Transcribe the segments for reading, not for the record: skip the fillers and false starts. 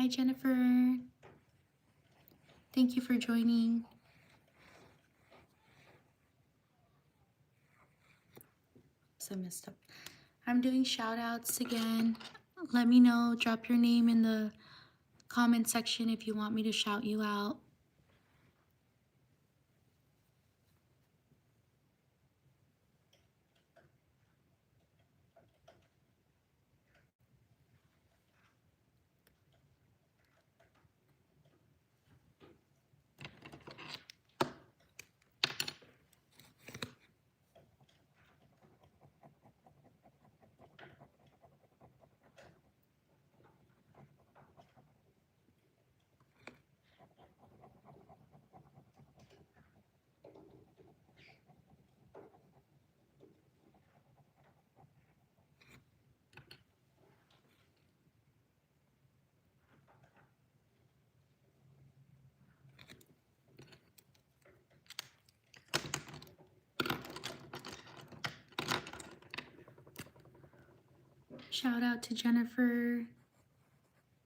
Hi, Jennifer. Thank you for joining. So messed up. I'm doing shout outs again. Let me know, drop your name in the comment section if you want me to shout you out. Shout out to Jennifer.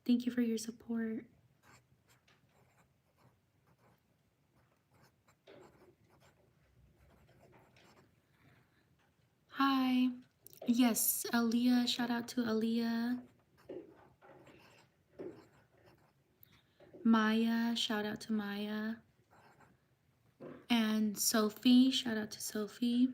Thank you for your support. Hi. Yes, Aaliyah. Shout out to Aaliyah. Maya. Shout out to Maya. And Sophie. Shout out to Sophie.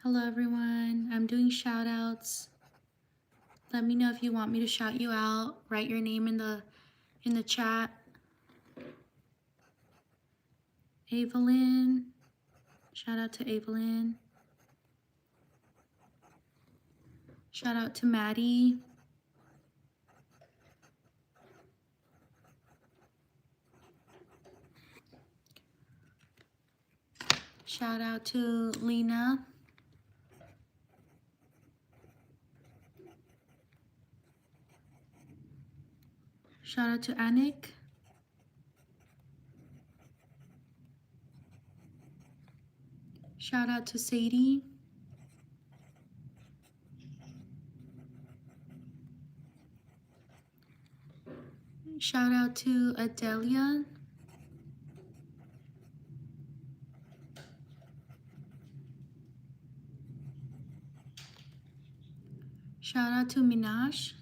Hello, everyone. I'm doing shout outs. Let me know if you want me to shout you out. Write your name in the chat. Evelyn. Shout out to Evelyn. Shout out to Maddie. Shout out to Lena. Shout out to Anik. Shout out to Sadie. Shout out to Adelia. Shout out to Minash.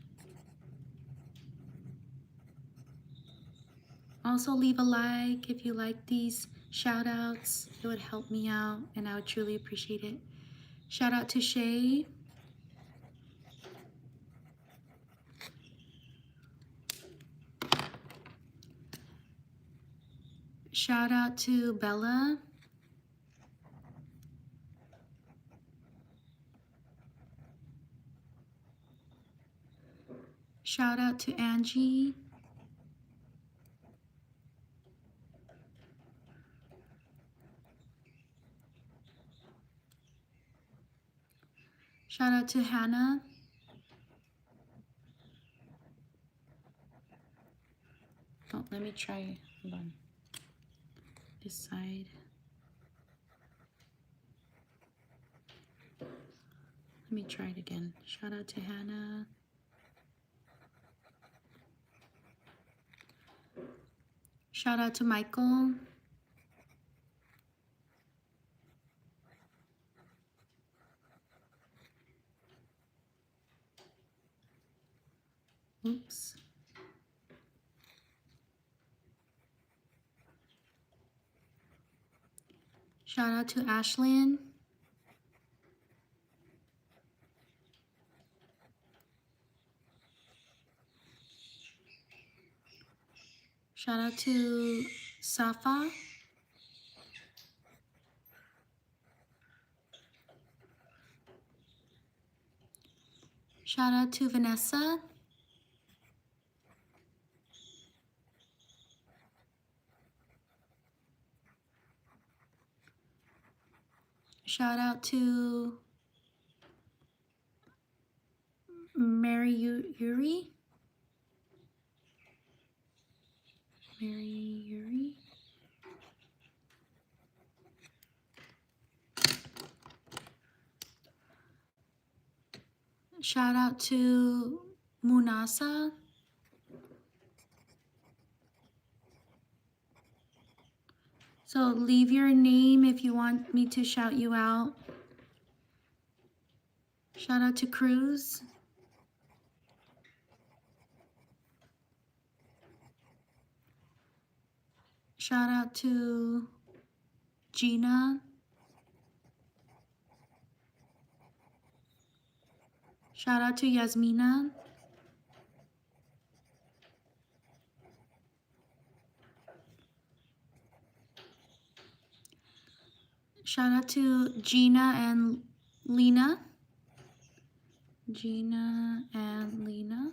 Also leave a like if you like these shout outs. It would help me out and I would truly appreciate it. Shout out to Shay. Shout out to Bella. Shout out to Angie. Shout out to Hannah. Oh, let me try. Hold on. This side. Let me try it again. Shout out to Hannah. Shout out to Michael. Oops. Shout out to Ashlyn. Shout out to Safa. Shout out to Vanessa. Shout out to Mary Yuri. Mary Yuri. Shout out to Munasa. So leave your name if you want me to shout you out. Shout out to Cruz. Shout out to Gina. Shout out to Yasmina. Shout out to Gina and Lena. Gina and Lena.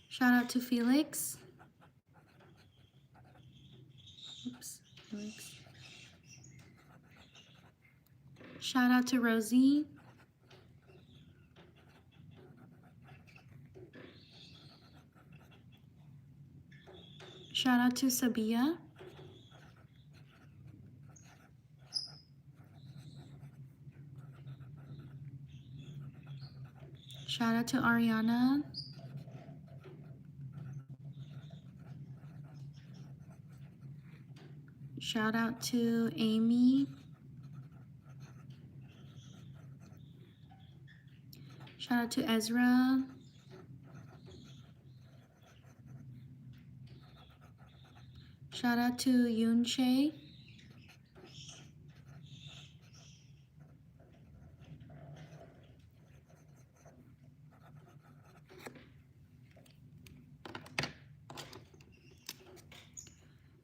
Shout out to Felix. Oops, Felix. Shout out to Rosie. Shout out to Sabia. Shout out to Ariana. Shout out to Amy. Shout out to Ezra. Shout out to Yunche.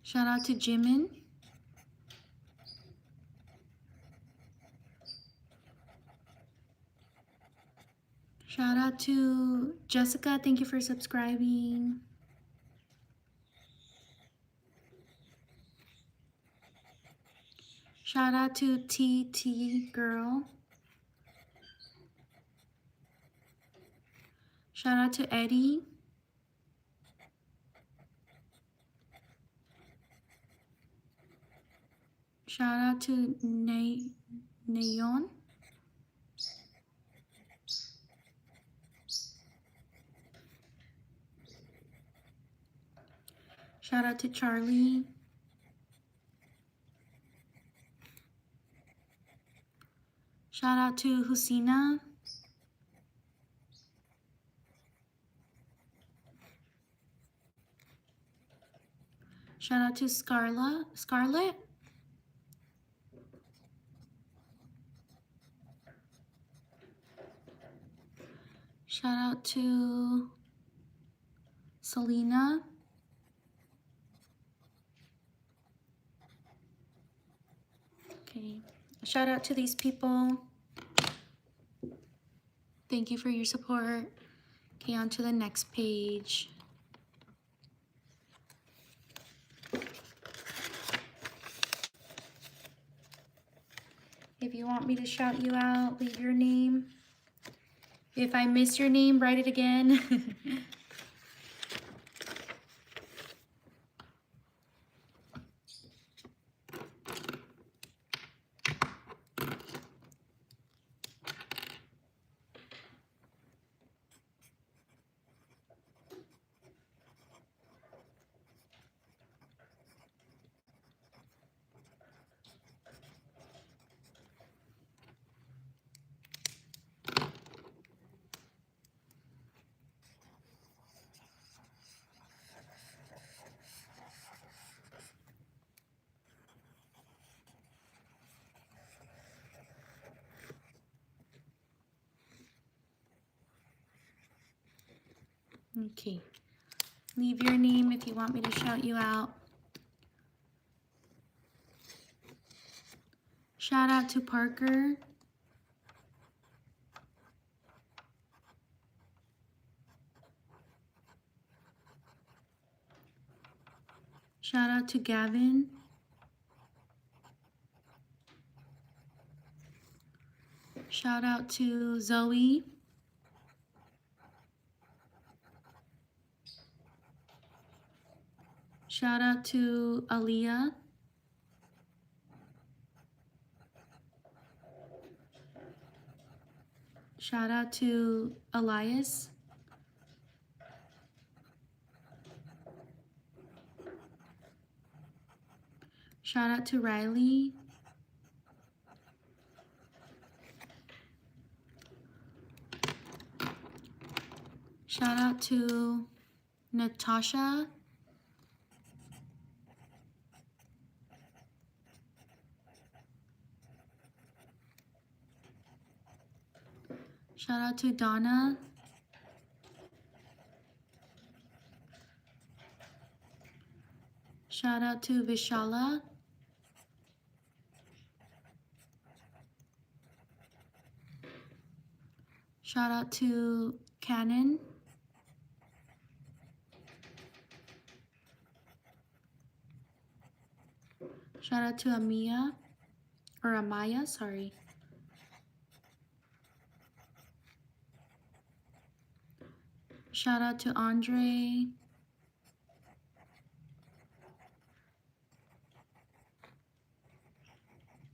Shout out to Jimin. Shout out to Jessica. Thank you for subscribing. Shout out to TT Girl. Shout out to Eddie. Shout out to Nayon. Shout out to Charlie. Shout out to Husina. Shout out to Scarlett. Shout out to Selena. Okay. Shout out to these people. Thank you for your support. Okay, on to the next page. If you want me to shout you out, leave your name. If I miss your name, write it again. Okay. Leave your name if you want me to shout you out. Shout out to Parker. Shout out to Gavin. Shout out to Zoe. Shout out to Aaliyah. Shout out to Elias. Shout out to Riley. Shout out to Natasha. Shout out to Donna. Shout out to Vishala. Shout out to Cannon. Shout out to Amaya, sorry. Shout out to Andre.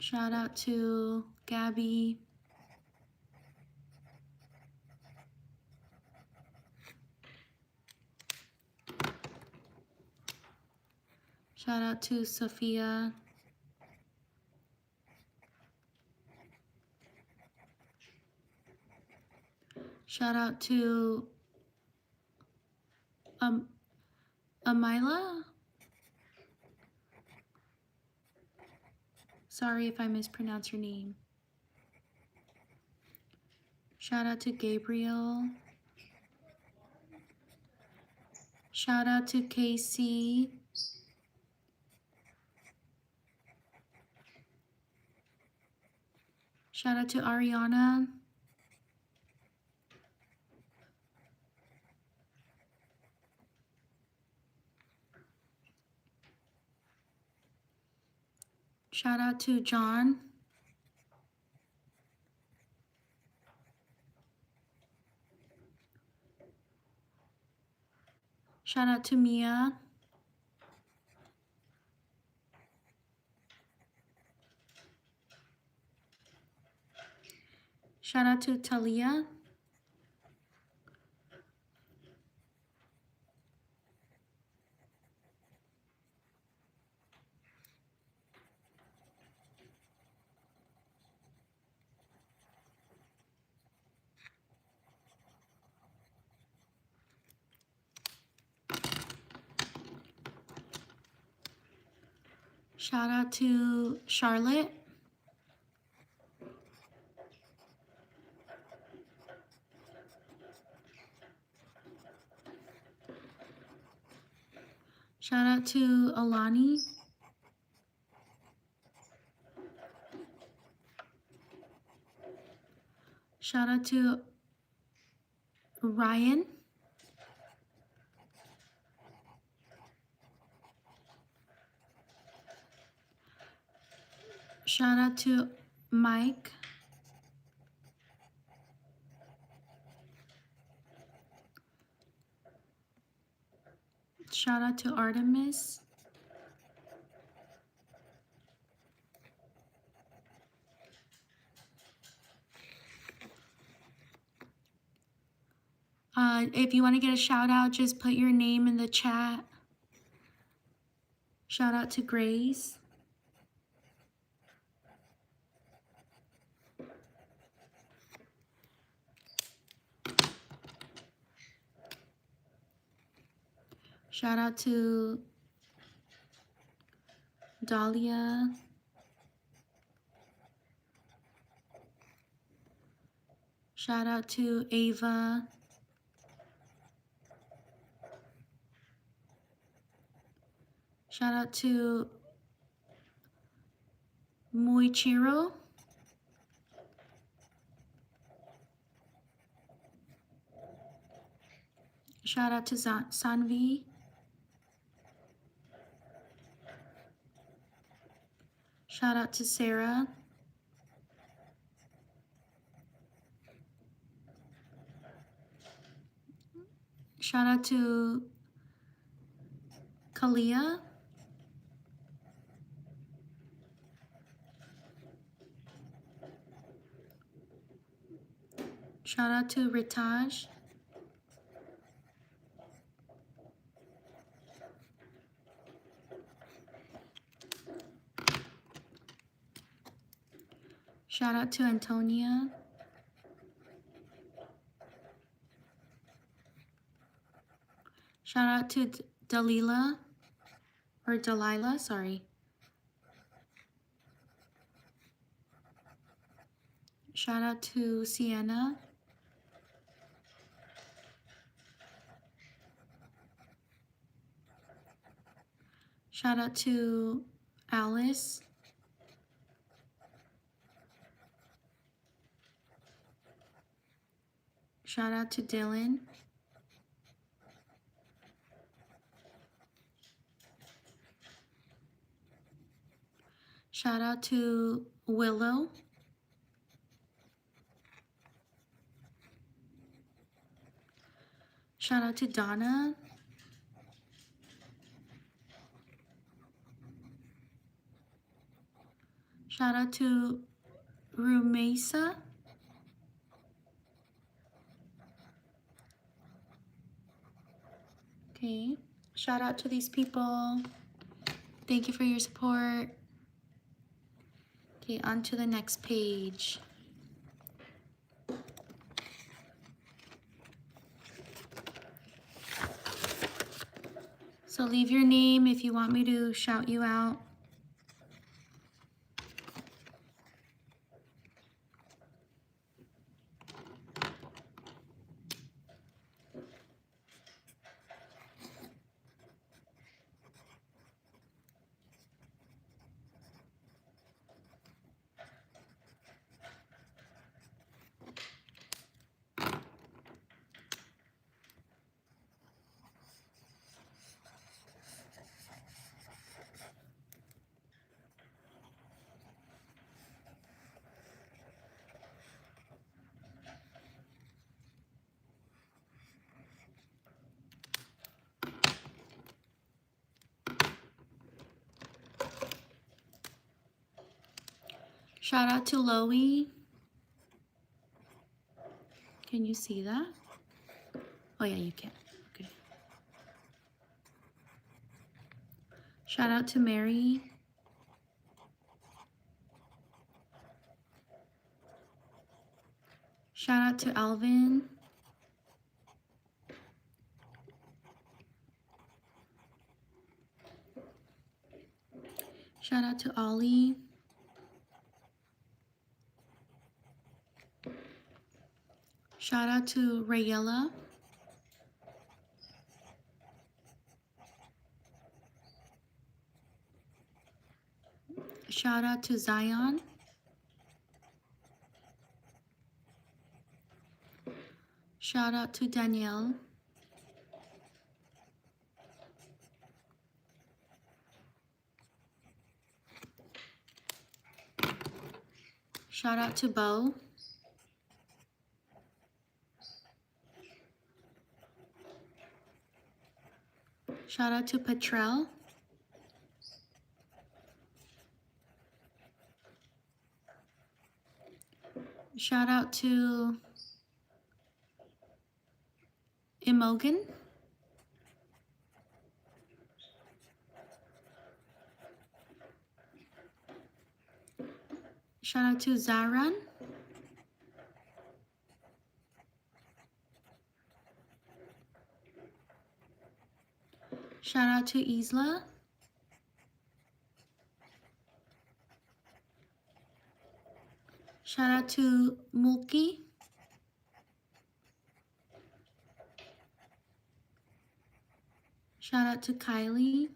Shout out to Gabby. Shout out to Sophia. Shout out to Amila. Sorry if I mispronounce your name. Shout out to Gabriel. Shout out to Casey. Shout out to Ariana. Shout out to John. Shout out to Mia. Shout out to Talia. Shout out to Charlotte. Shout out to Alani. Shout out to Ryan. Shout out to Mike. Shout out to Artemis. If you want to get a shout out, just put your name in the chat. Shout out to Grace. Shout out to Dahlia. Shout out to Ava. Shout out to Moichiro. Shout out to Sanvi. Shout out to Sarah. Shout out to Kalia. Shout out to Ritaj. Shout out to Antonia. Shout out to Delilah, or Delilah, sorry. Shout out to Sienna. Shout out to Alice. Shout out to Dylan. Shout out to Willow. Shout out to Donna. Shout out to Rumesa. Okay. Shout out to these people. Thank you for your support. Okay, on to the next page. So leave your name if you want me to shout you out. Shout out to Loie. Can you see that? Oh yeah, you can. Okay. Shout out to Mary. Shout out to Alvin. Shout out to Ollie. Shout out to Rayella. Shout out to Zion. Shout out to Danielle. Shout out to Bo. Shout out to Petrel. Shout out to Imogen. Shout out to Zaran. Shout out to Isla. Shout out to Mulki. Shout out to Kylie.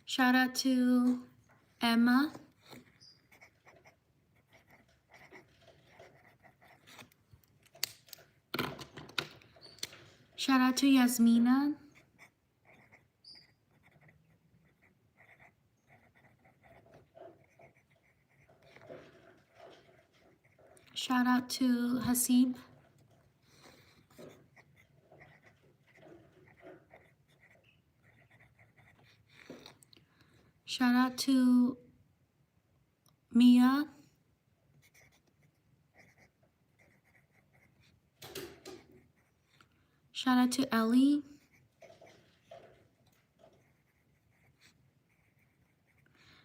Shout out to Emma. Shout out to Yasmina. Shout out to Hasib. Shout out to Mia. Shout out to Ellie.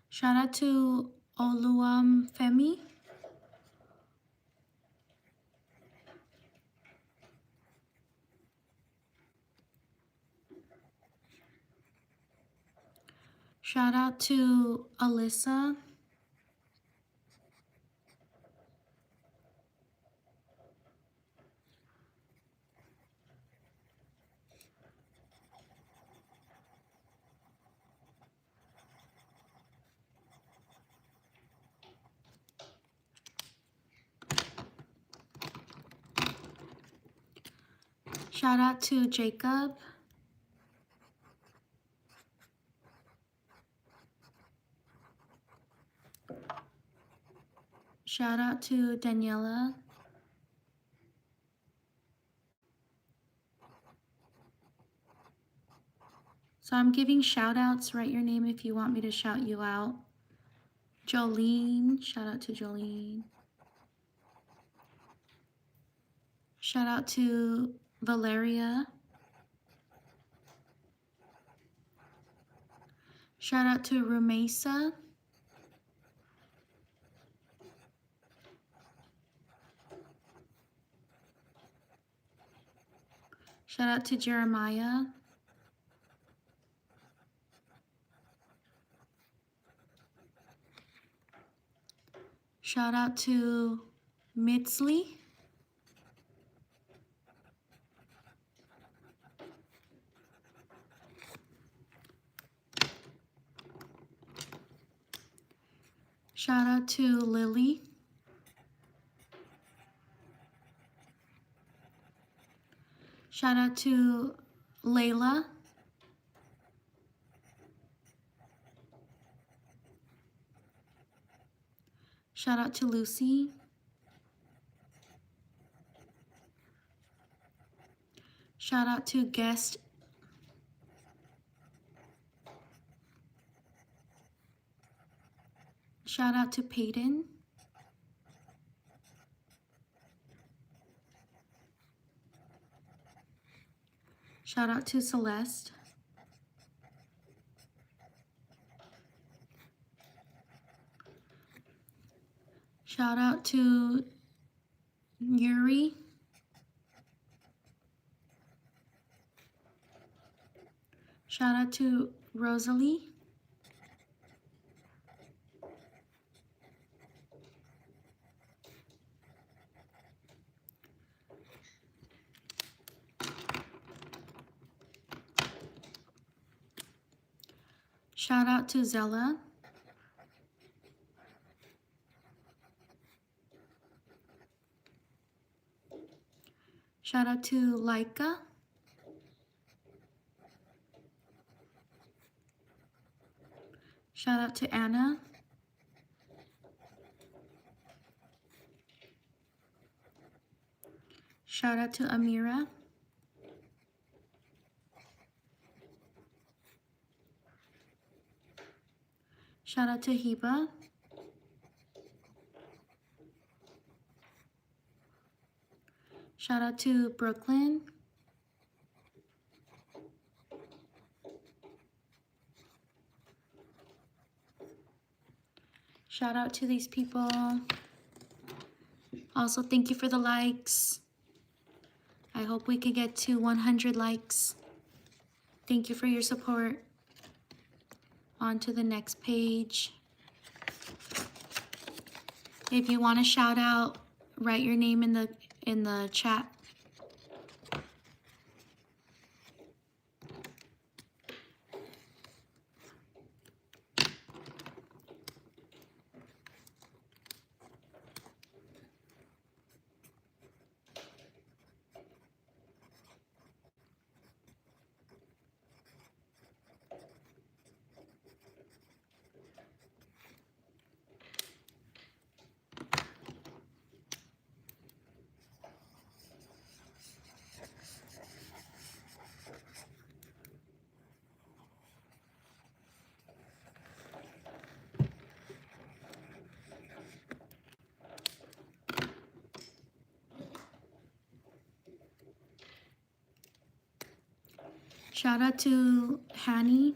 Shout out to Femi. Shout out to Alyssa. Shout out to Jacob. Shout out to Daniela. So I'm giving shout outs. Write your name if you want me to shout you out. Jolene. Shout out to Jolene. Shout out to Valeria. Shout out to Rumesa. Shout out to Jeremiah. Shout out to Mitsley. Shout out to Lily. Shout out to Layla. Shout out to Lucy. Shout out to guest. Shout out to Peyton. Shout out to Celeste. Shout out to Yuri. Shout out to Rosalie. Shout out to Zella. Shout out to Laika. Shout out to Anna. Shout out to Amira. Shout out to Heba. Shout out to Brooklyn. Shout out to these people. Also, thank you for the likes. I hope we can get to 100 likes. Thank you for your support. On to the next page. If you want a shout out, write your name in the chat. Shout out to Hanny.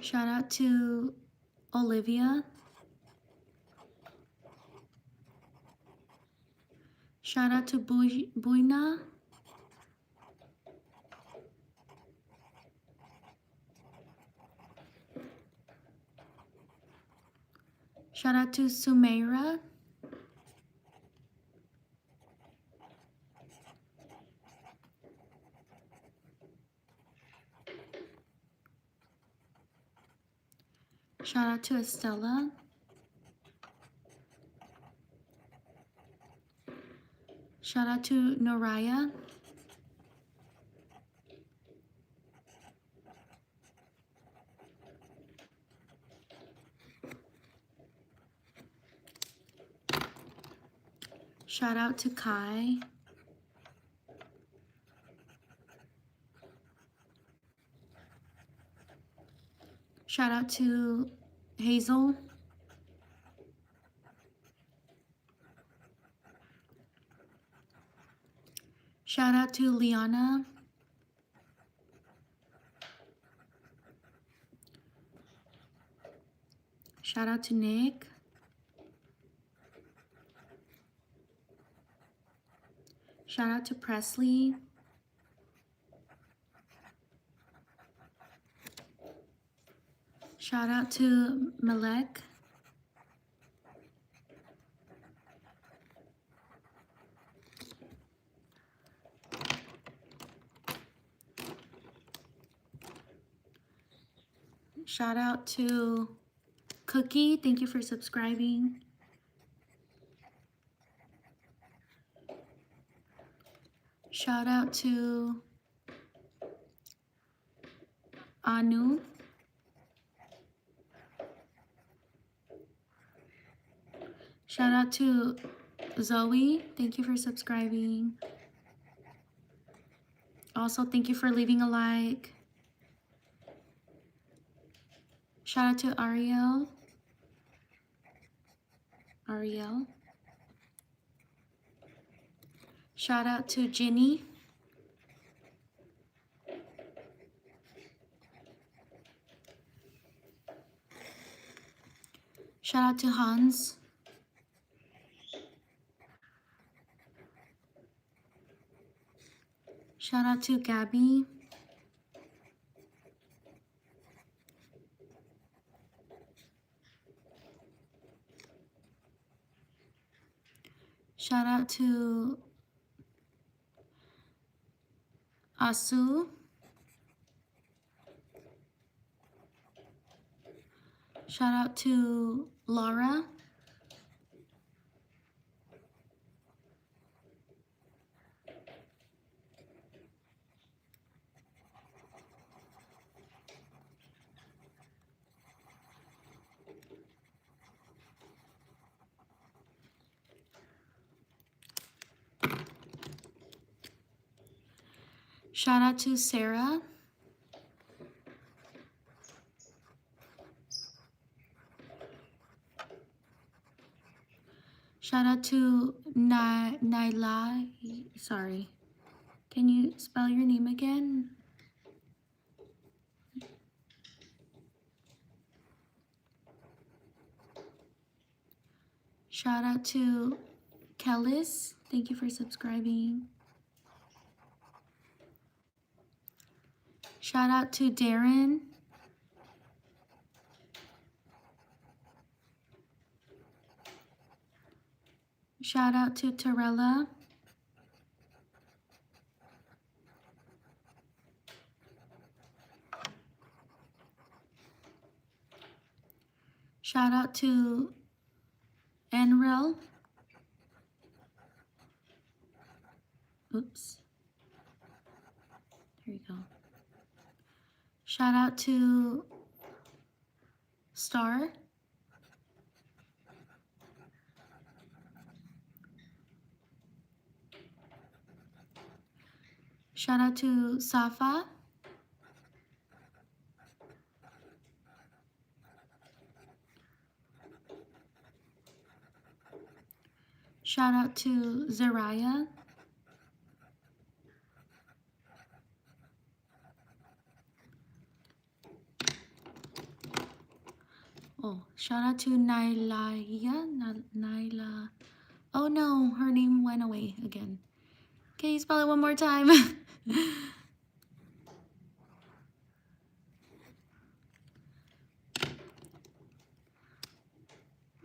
Shout out to Olivia. Shout out to Buina. Shout out to Sumaira. Shout out to Estella. Shout out to Noraya. Shout out to Kai. Shout out to Hazel. Shout out to Liana. Shout out to Nick. Shout out to Presley. Shout out to Malek. Shout out to Cookie. Thank you for subscribing. Shout out to Anu. Shout out to Zoe. Thank you for subscribing. Also, thank you for leaving a like. Shout out to Ariel. Shout out to Ginny. Shout out to Hans. Shout out to Gabby. Shout out to Asu. Shout out to Laura. Shout out to Sarah. Shout out to Naila. Sorry. Can you spell your name again? Shout out to Kellis. Thank you for subscribing. Shout out to Darren. Shout out to Torella. Shout out to Enrel. Oops. There you go. Shout out to Star. Shout out to Safa. Shout out to Zariah. Oh, shout out to Nyla. Oh no, her name went away again. Okay, spell it one more time.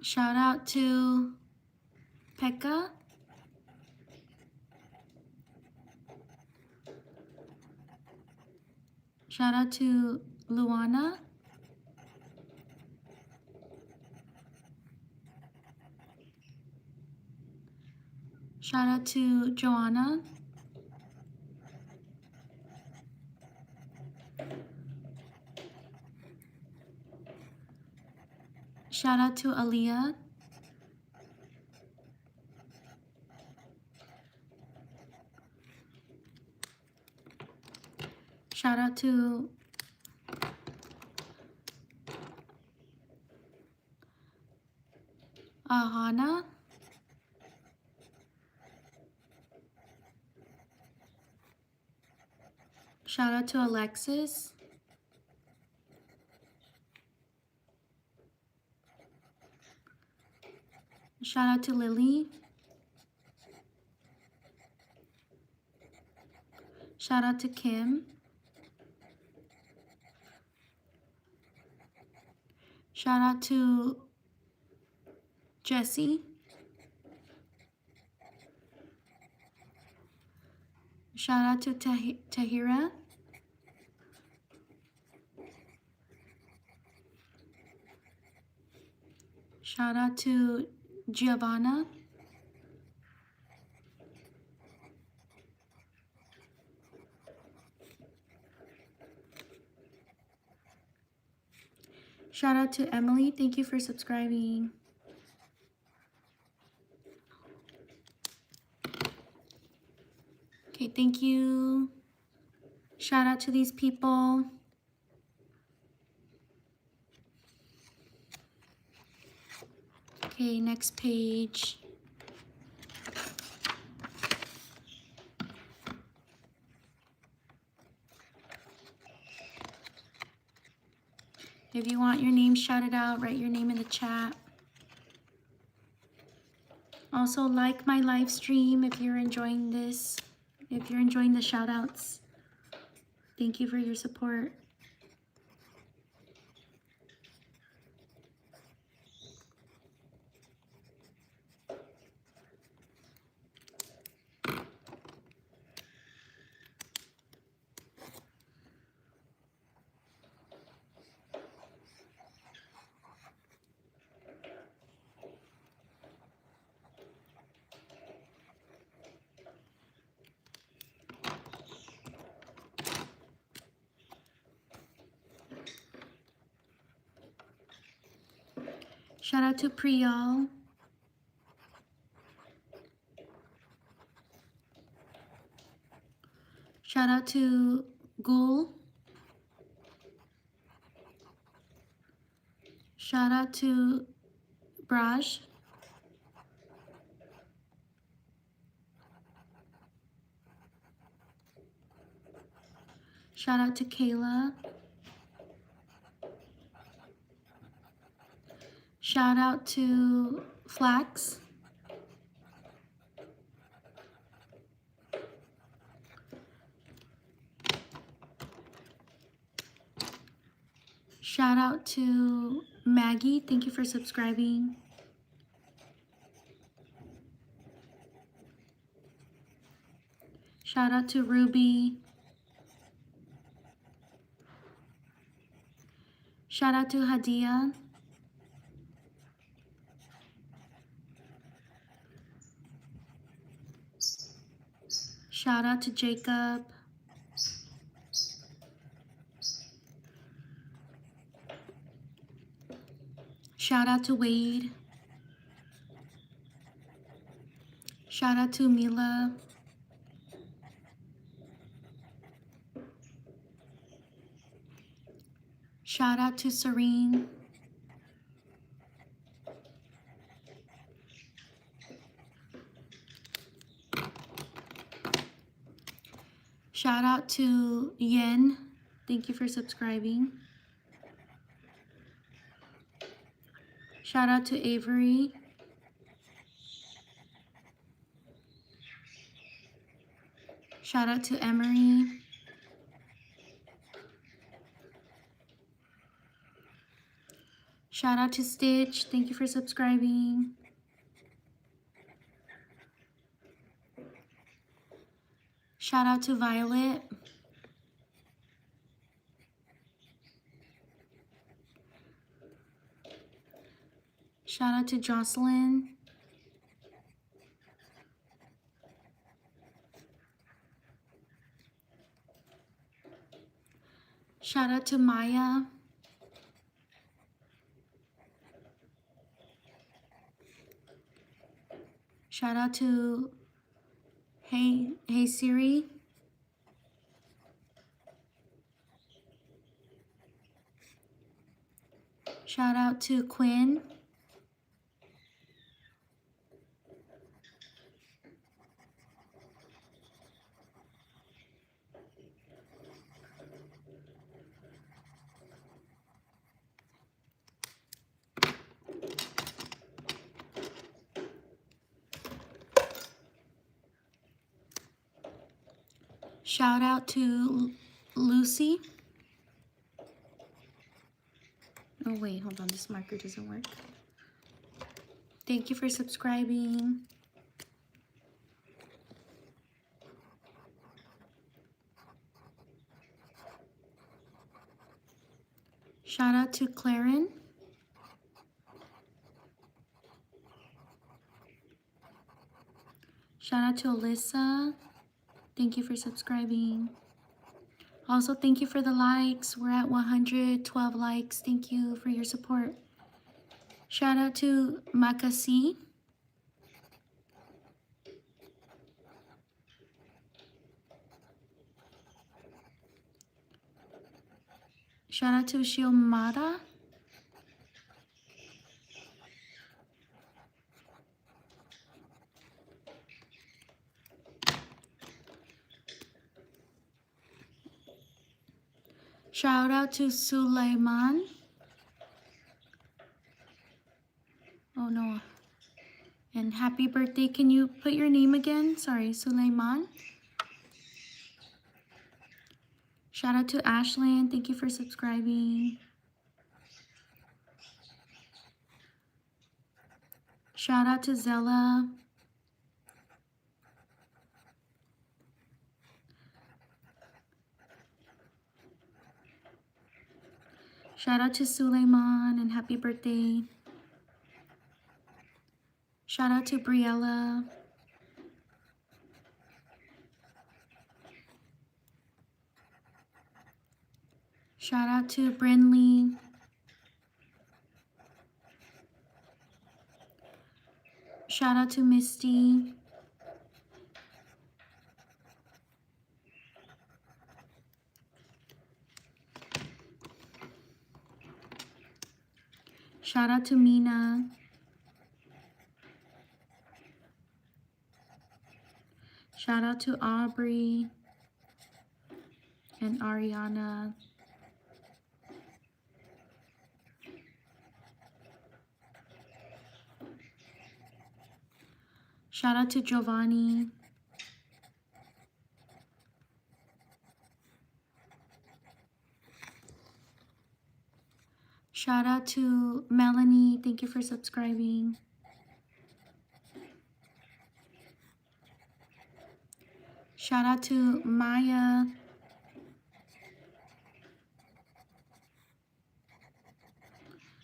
Shout out to Pekka. Shout out to Luana. Shout out to Joanna. Shout out to Aaliyah. Shout out to Ahana. Shout out to Alexis. Shout out to Lily. Shout out to Kim. Shout out to Jessie. Shout out to Tahira. Shout out to Giovanna. Shout out to Emily. Thank you for subscribing. Okay, thank you. Shout out to these people. Okay, next page. If you want your name shouted out, write your name in the chat. Also, like my live stream if you're enjoying this, if you're enjoying the shout outs. Thank you for your support. Shout out to Priyal. Shout out to Gul. Shout out to Braj. Shout out to Kayla. Shout out to Flax. Shout out to Maggie. Thank you for subscribing. Shout out to Ruby. Shout out to Hadia. Shout out to Jacob. Shout out to Wade. Shout out to Mila. Shout out to Serene. Shout out to Yen. Thank you for subscribing. Shout out to Avery. Shout out to Emery. Shout out to Stitch. Thank you for subscribing. Shout out to Violet. Shout out to Jocelyn. Shout out to Maya. Shout out to Hey Siri. Shout out to Quinn. Shout out to Lucy. Oh wait, hold on, this marker doesn't work. Thank you for subscribing. Shout out to Claren. Shout out to Alyssa. Thank you for subscribing. Also, thank you for the likes. We're at 112 likes. Thank you for your support. Shout out to Makasi. Shout out to Shiomada. Shout out to Sulaiman. Oh no. And happy birthday. Can you put your name again? Sorry, Sulaiman. Shout out to Ashlyn. Thank you for subscribing. Shout out to Zella. Shout out to Sulaiman and happy birthday. Shout out to Briella. Shout out to Brinley. Shout out to Misty. Shout out to Mina. Shout out to Aubrey and Ariana. Shout out to Giovanni. Shout out to Melanie. Thank you for subscribing. Shout out to Maya.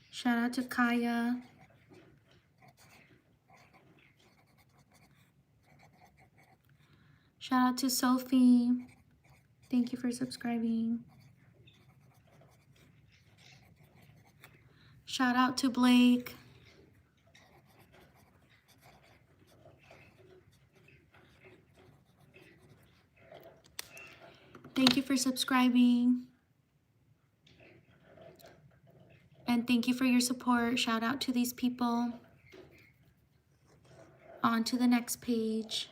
Shout out to Kaya. Shout out to Sophie. Thank you for subscribing. Shout out to Blake. Thank you for subscribing. And thank you for your support. Shout out to these people. On to the next page.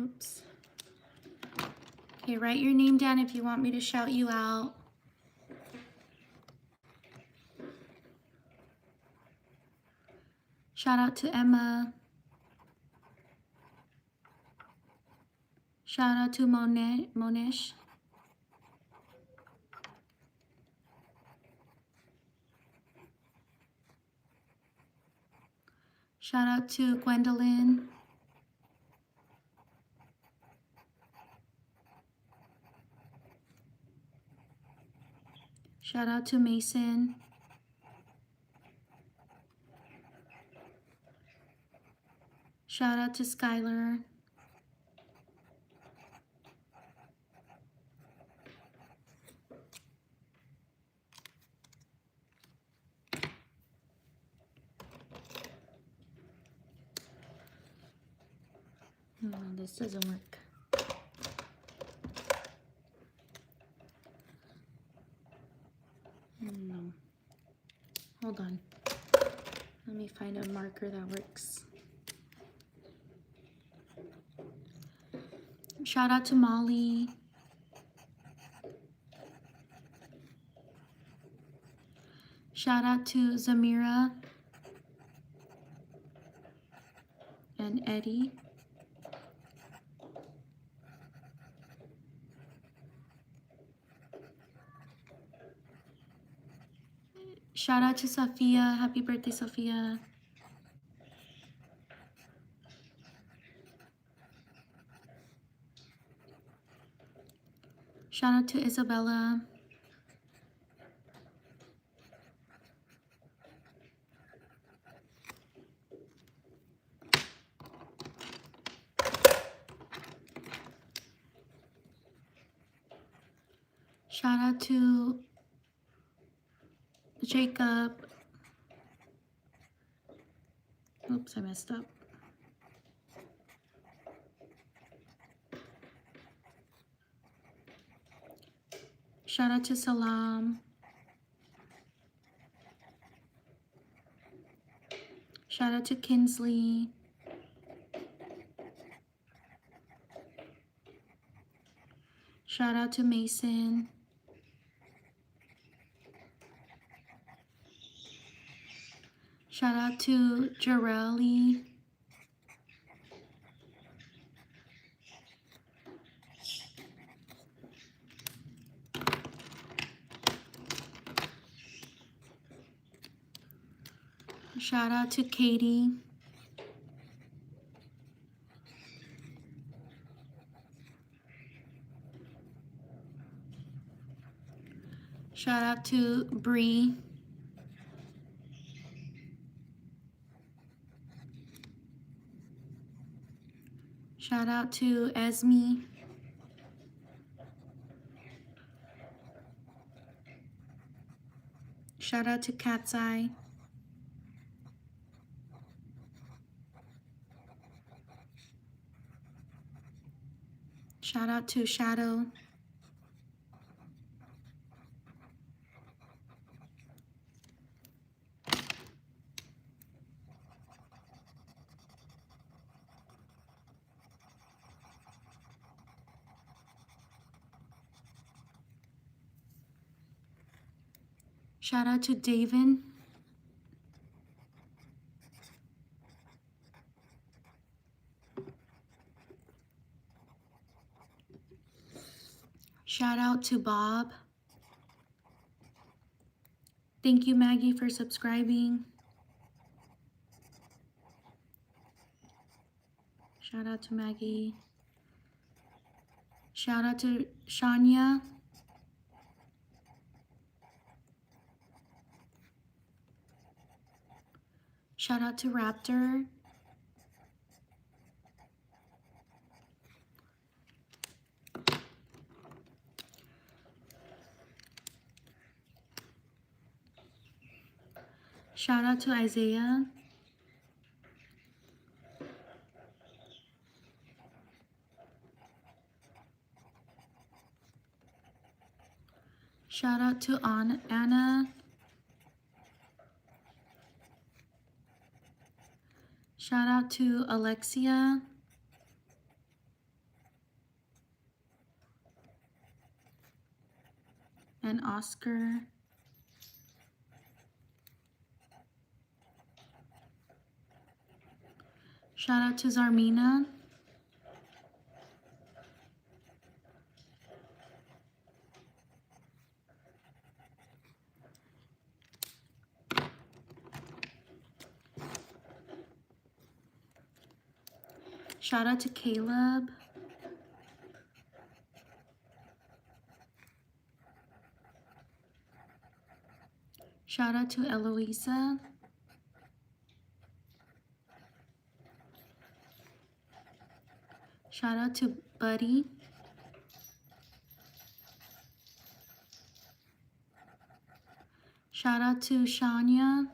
Oops. Okay, write your name down if you want me to shout you out. Shout out to Emma. Shout out to Monish. Shout out to Gwendolyn. Shout out to Mason. Shout out to Skylar. No, this doesn't work. No. Hold on. Let me find a marker that works. Shout out to Molly. Shout out to Zamira and Eddie. Shout out to Sophia. Happy birthday, Sophia. Shout out to Isabella. Shout out to Jacob. Oops, I messed up. Shout out to Salam. Shout out to Kinsley. Shout out to Mason. Shout out to Jareli. Shout out to Katie. Shout out to Bree. Shout out to Esme. Shout out to Cat's Eye. Shout out to Shadow. Shout out to David. Shout out to Bob. Thank you, Maggie, for subscribing. Shout out to Maggie. Shout out to Shania. Shout out to Raptor. Shout out to Isaiah. Shout out to Anna. Shout out to Alexia. and Oscar. Shout out to Zarmina. Shout out to Caleb. Shout out to Eloisa. Shout out to Buddy. Shout out to Shania.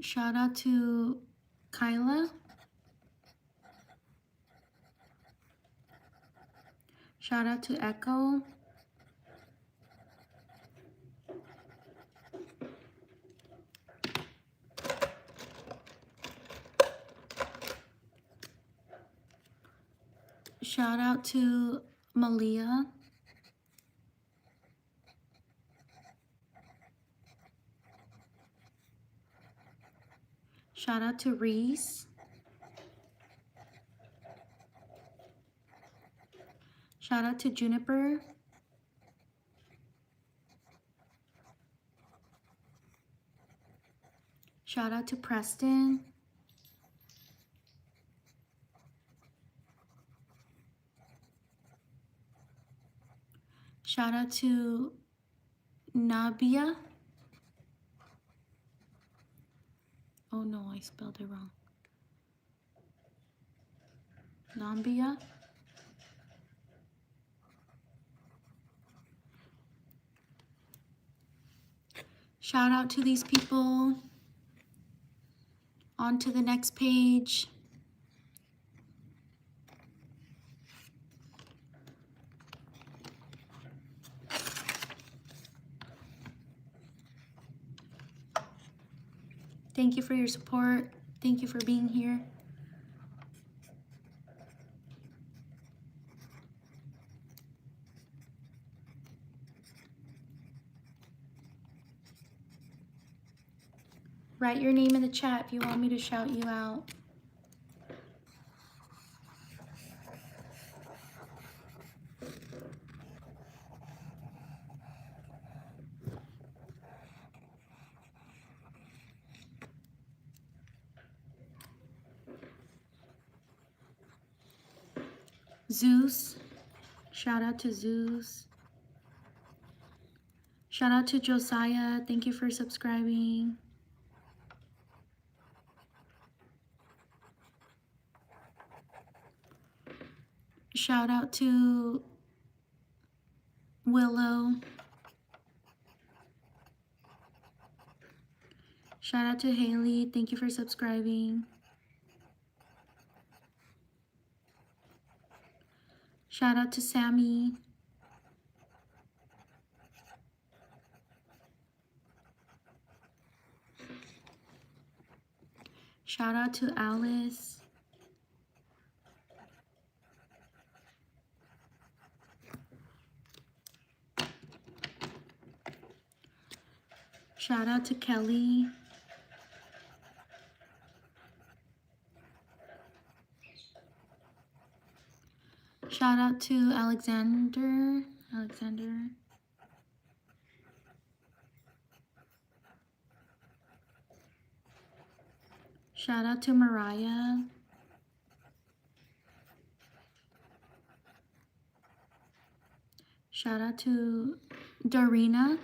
Shout out to Kyla. Shout out to Echo. Shout out to Malia. Shout out to Reese. Shout out to Juniper. Shout out to Preston. Shout out to Nabia. Oh no, I spelled it wrong. Nambia. Shout out to these people. On to the next page. Thank you for your support. Thank you for being here. Write your name in the chat if you want me to shout you out. Zeus. Shout out to Zeus. Shout out to Josiah. Thank you for subscribing. Shout out to Willow. Shout out to Haley. Thank you for subscribing. Shout out to Sammy. Shout out to Alice. Shout out to Kelly. Shout out to Alexander. Shout out to Mariah. Shout out to Darina.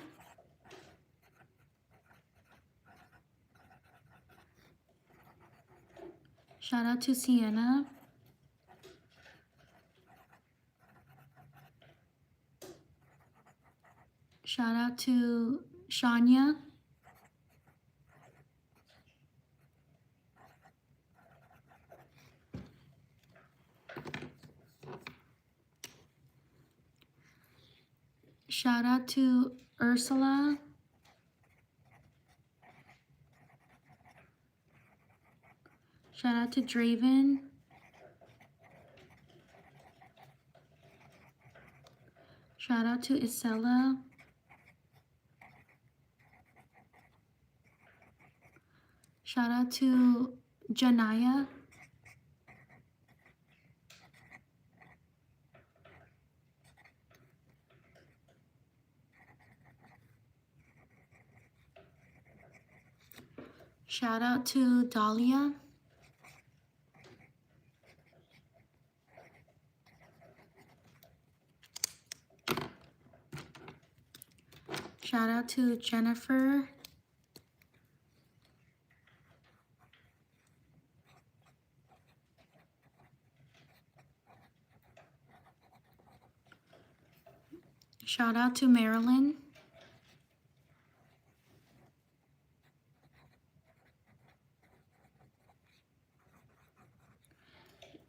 Shout out to Sienna. Shout out to Shania. Shout out to Ursula. Shout out to Draven. Shout out to Isela. Shout out to Janaya. Shout out to Dahlia. Shout out to Jennifer. Shout out to Marilyn.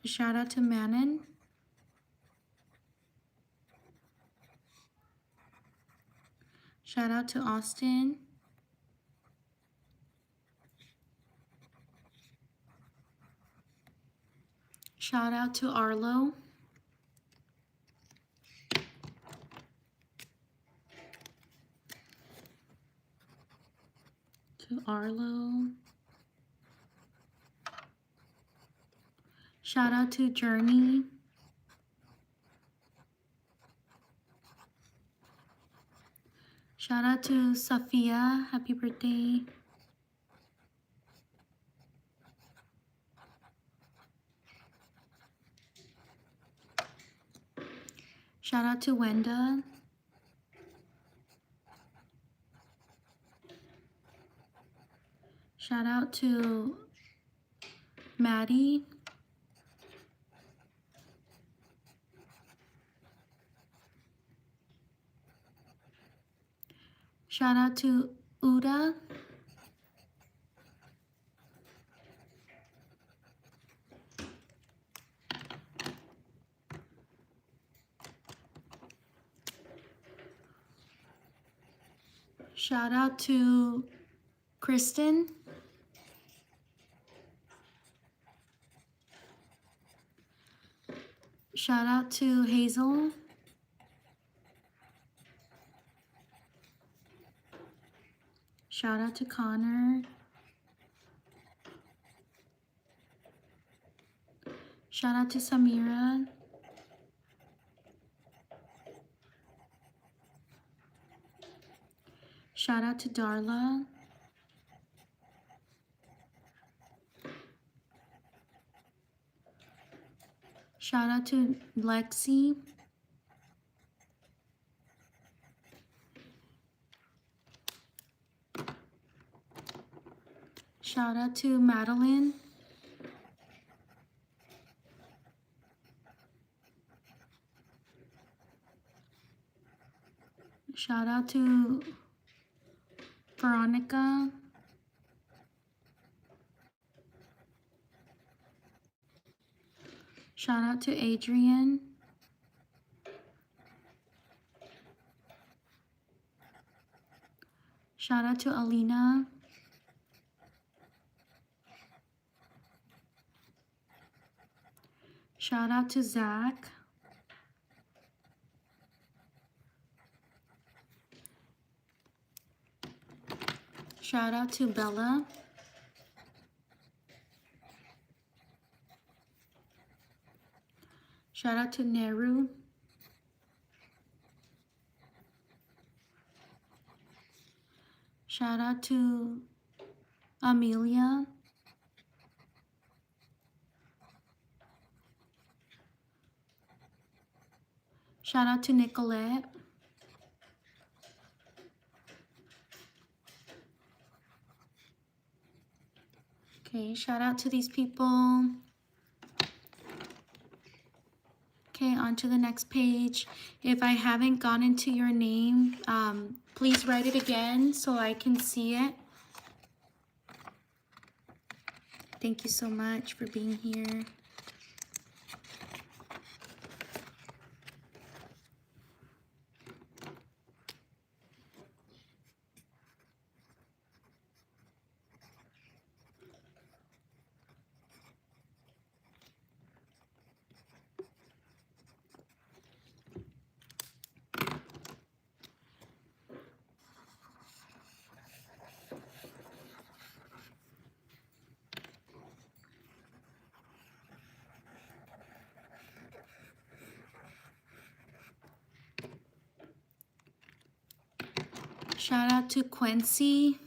Shout out to Manon. Shout out to Austin. Shout out to Arlo. Shout out to Journey. Shout out to Safia. Happy birthday. Shout out to Wenda. Shout out to Maddie. Shout out to Uda. Shout out to Kristen. Shout out to Hazel. Shout out to Connor. Shout out to Samira. Shout out to Darla. Shout out to Lexi. Shout out to Madeline. Shout out to Veronica. Shout out to Adrian. Shout out to Alina. Shout out to Zach. Shout out to Bella. Shout out to Nehru. Shout out to Amelia. Shout out to Nicolette. Okay, shout out to these people. Okay, on to the next page. If I haven't gotten to your name, please write it again so I can see it. Thank you so much for being here. Shout out to Quincy.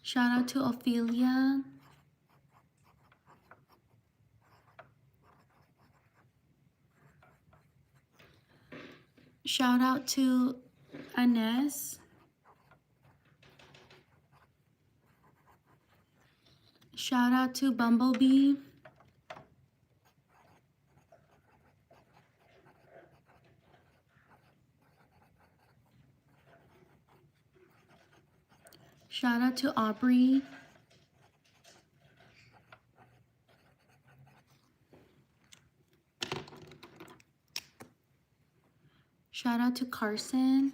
Shout out to Ophelia. Shout out to Ines. Shout out to Bumblebee. Shout out to Aubrey. Shout out to Carson.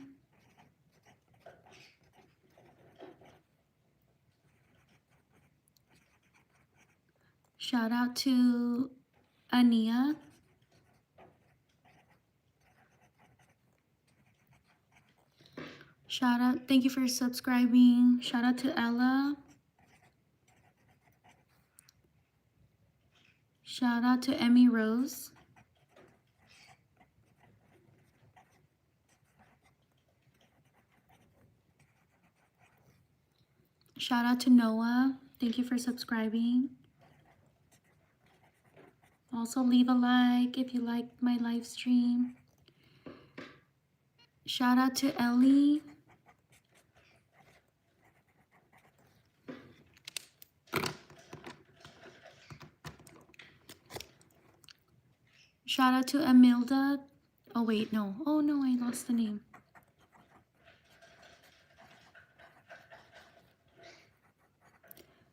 Shout out to Ania. Shout out, thank you for subscribing. Shout out to Ella. Shout out to Emmy Rose. Shout out to Noah. Thank you for subscribing. Also leave a like if you like my live stream. Shout out to Ellie. Shout out to Amilda. Oh wait, no. Oh no, I lost the name.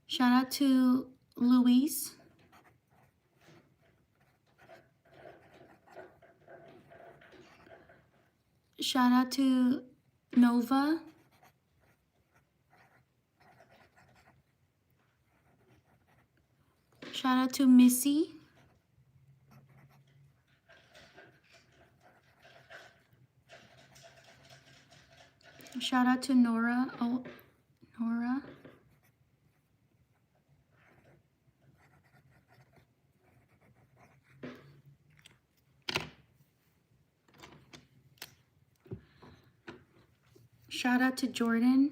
Shout out to Luis. Shout out to Nova. Shout out to Missy. Shout out to Nora. Oh, Nora. Shout out to Jordan.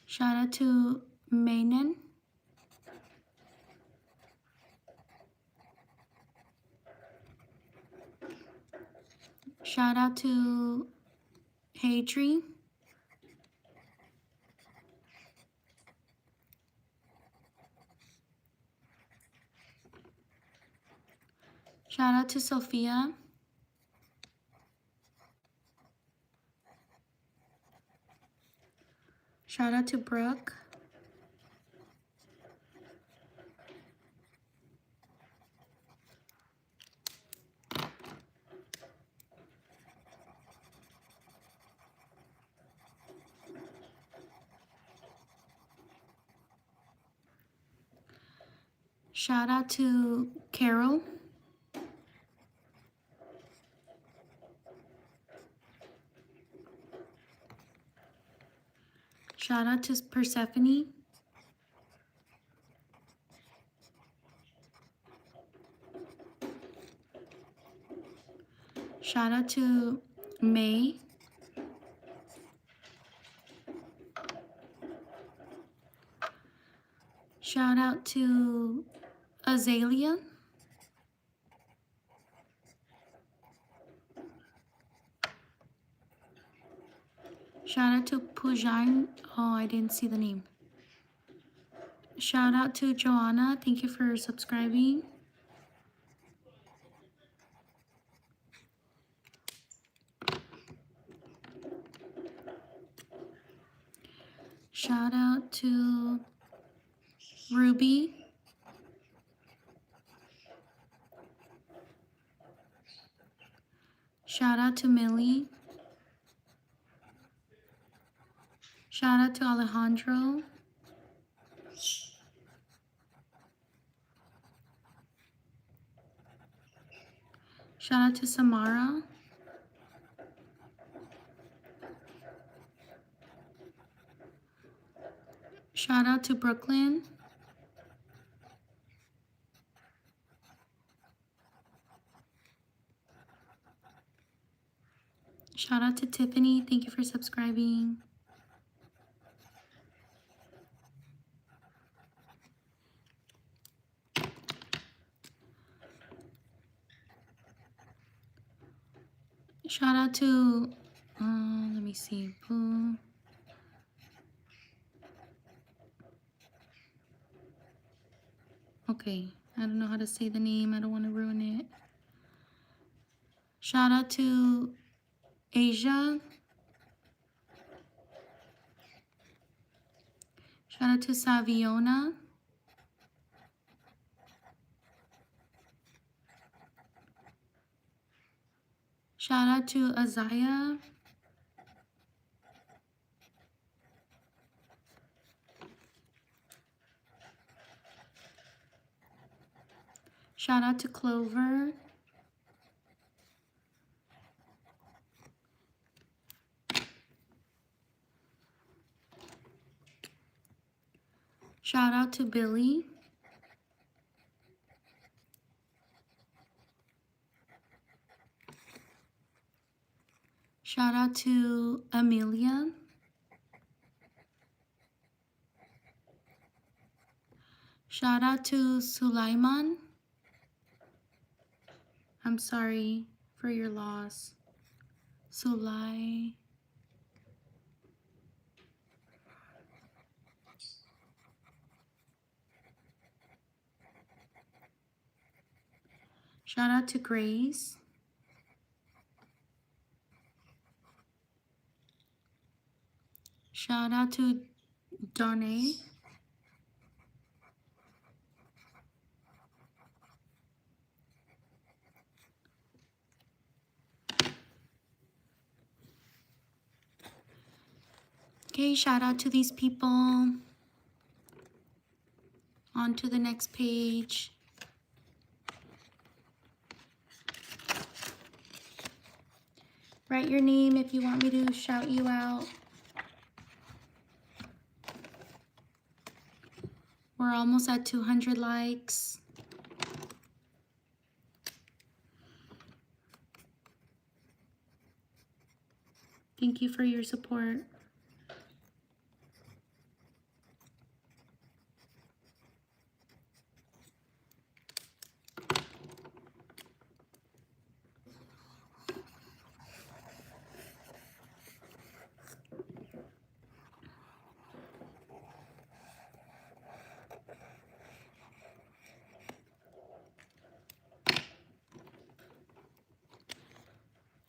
Shout out to Maynan. Shout out to Hadri. Shout out to Sophia. Shout out to Brooke. Shout out to Carol. Shout out to Persephone. Shout out to May. Shout out to Azalea. Shout out to Pujan. Oh, I didn't see the name. Shout out to Joanna. Thank you for subscribing. Shout out to Ruby. Shout out to Millie. Shout out to Alejandro. Shout out to Samara. Shout out to Brooklyn. Shout out to Tiffany. Thank you for subscribing. Shout out to, let me see. Boo. Okay, I don't know how to say the name. I don't want to ruin it. Shout out to Asia. Shout out to Saviona. Shout out to Azaya. Shout out to Clover. Shout out to Billy. Shout out to Amelia. Shout out to Sulaiman. I'm sorry for your loss. Sulai. Shout out to Grace. Shout out to Darnay. Okay, shout out to these people. On to the next page. Write your name if you want me to shout you out. We're almost at 200 likes. Thank you for your support.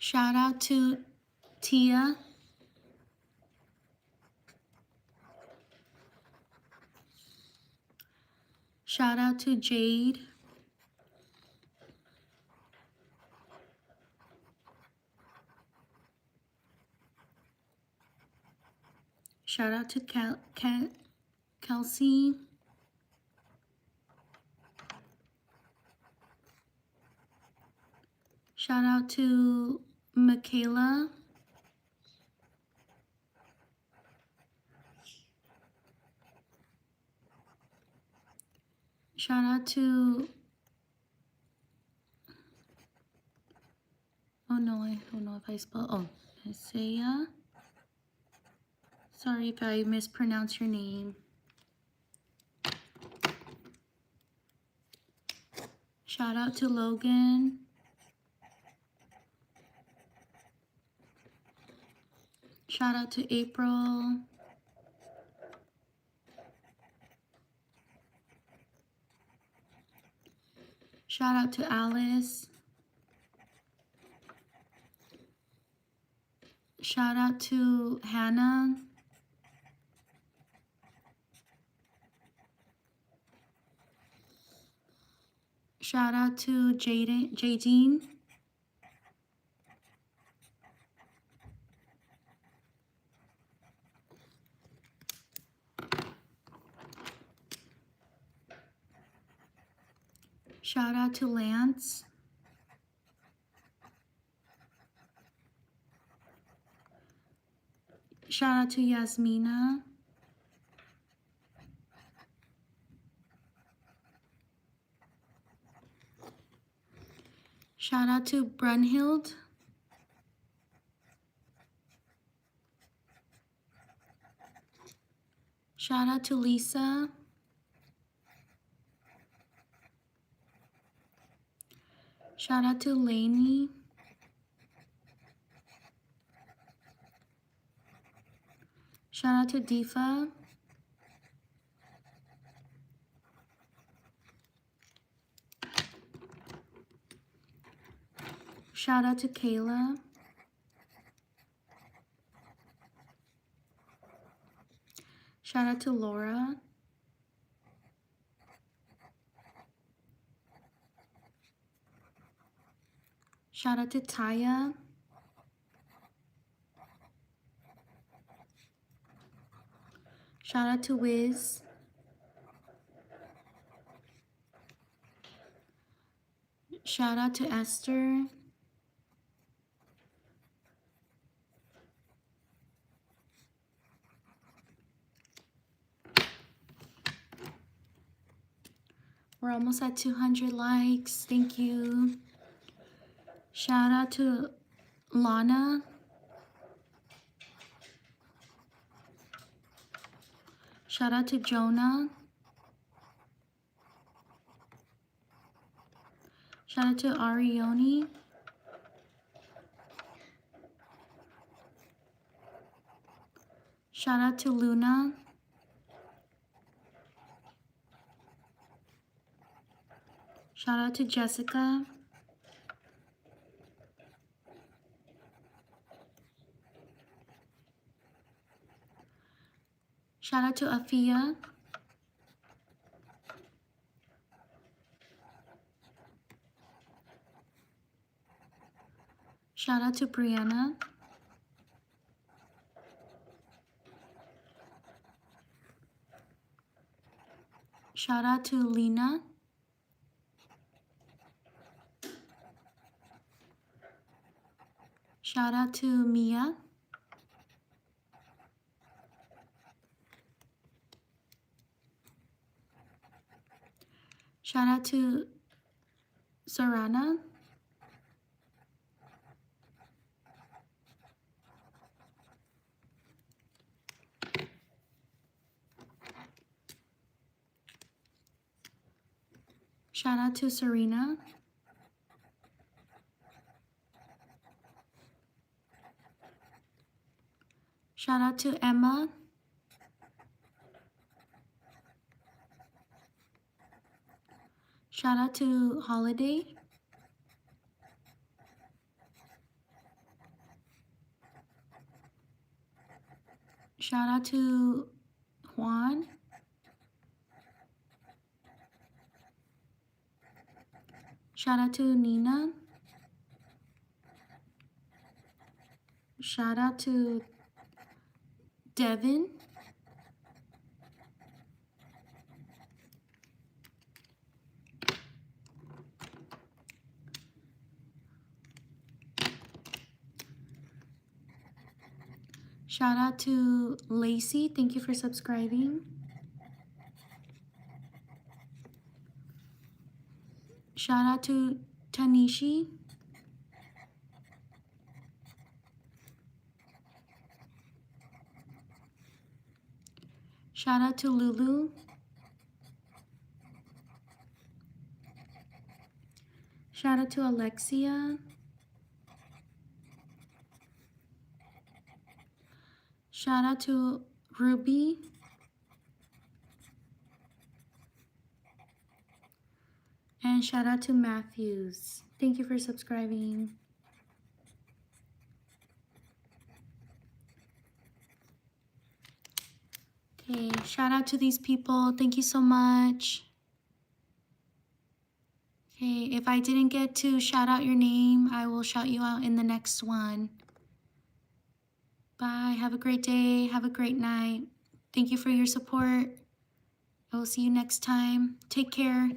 Shout out to Tia. Shout out to Jade. Shout out to Kelsey. Shout out to Michaela. Shout out to, oh no, I don't know if I spelled, Isaiah. Sorry if I mispronounce your name. Shout out to Logan. Shout out to April. Shout out to Alice. Shout out to Hannah. Shout out to Jadine. Shout out to Lance. Shout out to Yasmina. Shout out to Brunhild. Shout out to Lisa. Shout out to Lainey. Shout out to Deefa. Shout out to Kayla. Shout out to Laura. Shout out to Taya. Shout out to Wiz. Shout out to Esther. We're almost at 200 likes. Thank you. Shout out to Lana. Shout out to Jonah. Shout out to Arioni. Shout out to Luna. Shout out to Jessica. Shout out to Afia. Shout out to Brianna. Shout out to Lena. Shout out to Mia. Shout out to Sarana. Shout out to Serena. Shout out to Emma. Shout out to Holiday. Shout out to Juan. Shout out to Nina. Shout out to Devin. Shout out to Lacey. Thank you for subscribing. Shout out to Tanishi. Shout out to Lulu. Shout out to Alexia. Shout out to Ruby. And shout out to Matthews. Thank you for subscribing. Okay, shout out to these people. Thank you so much. Okay, if I didn't get to shout out your name, I will shout you out in the next one. Bye. Have a great day. Have a great night. Thank you for your support. I will see you next time. Take care.